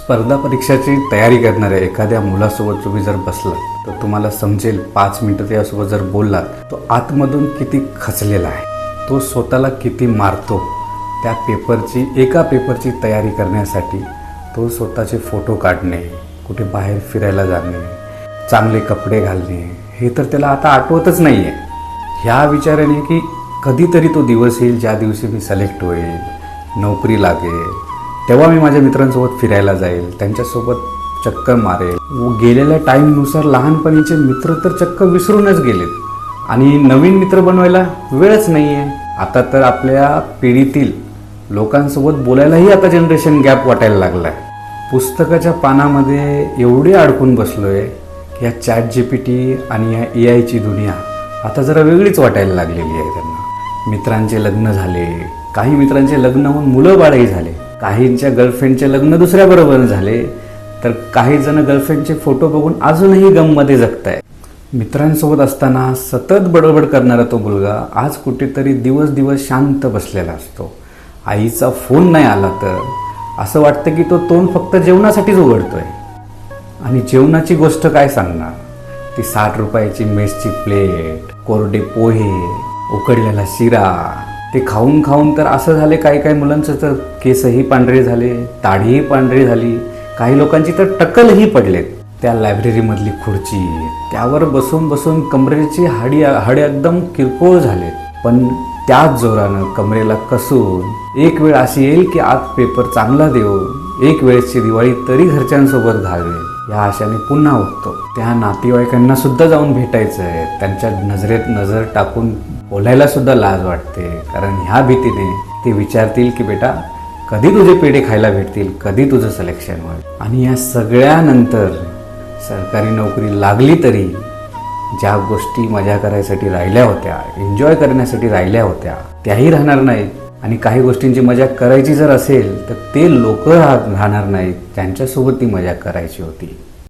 स्पर्धा परीक्षाची तयारी करणाऱ्या एखाद्या मुलासोबत तुम्ही जर बसलात तर तुम्हाला समजेल 5 मिनिटं त्यासोबत जर बोललात तो आतमधून किती खचलेला आहे, तो स्वतःला किती मारतो. त्या एका पेपरची तयारी करण्यासाठी तो स्वतःचे फोटो काढणे, कुठे बाहेर फिरायला जाणे, चांगले कपडे घालणे हे तर त्याला आता आठवतच नाही आहे. ह्या विचाराने की कधीतरी तो दिवस येईल ज्या दिवशी मी सिलेक्ट होईल, नोकरी लागेल, तेव्हा मी माझ्या मित्रांसोबत फिरायला जाईल, त्यांच्यासोबत चक्कर मारेल. गेलेल्या टाईमनुसार लहानपणीचे मित्र तर चक्क विसरूनच गेलेत आणि नवीन मित्र बनवायला वेळच नाही आहे. आता तर आपल्या पिढीतील लोकांसोबत बोलायलाही आता जनरेशन गॅप वाटायला लागला आहे. पुस्तकाच्या पानामध्ये एवढे अडकून बसलो आहे की या ChatGPT आणि या AIची दुनिया आता जरा वेगळीच वाटायला लागलेली आहे त्यांना. मित्रांचे लग्न झाले, काही मित्रांचे लग्न होऊन मुलं बाळही झाले, काहींच्या गर्लफ्रेंडचे लग्न दुसऱ्याबरोबर झाले, तर काही जण गर्लफ्रेंडचे फोटो बघून अजूनही गममध्ये जगताय. मित्रांसोबत असताना सतत बडबड करणारा तो मुलगा आज कुठेतरी दिवस शांत बसलेला असतो. आईचा फोन नाही आला तर असं वाटतं की तो तोंड फक्त जेवणासाठीच उघडतोय. आणि जेवणाची गोष्ट काय सांगणार, ती 60 रुपयाची मेसची प्लेट, कोरडे पोहे, उकडलेला शिरा, ते खाऊन खाऊन तर असं झाले काही मुलांचं तर केसही पांढरे झाले, दाढीही पांढरी झाली, काही लोकांची तर टक्कलही पडलेत. त्या लायब्ररीमधली खुर्ची, त्यावर बसून बसून कमरेची हाडे एकदम किरकोळ झाले. पण त्याच जोरानं कमरेला कसून एक वेळ अशी येईल की आज पेपर चांगला देऊन एक वेळची दिवाळी तरी घरच्यांसोबत घालवेल या आशाने पुन्हा उठतो. त्या नातेवाईकांना सुद्धा जाऊन भेटायचं आहे, त्यांच्या नजरेत नजर टाकून बोलायला सुद्धा लाज वाटते, कारण ह्या भीतीने ते विचारतील की बेटा कधी तुझे पेढे खायला भेटतील, कधी तुझं सिलेक्शन होईल. आणि या सगळ्यानंतर सरकारी नोकरी लागली तरी ज्या गोष्टी मजा करायसाठी राहिल्या होत्या, एन्जॉय करण्यासाठी राहिल्या होत्या, त्याही राहणार नाहीत. आणि काही गोष्टींची मजा करायची जर असेल तर ते लोक राहणार नाहीत ज्यांच्यासोबत ती मजा करायची होती.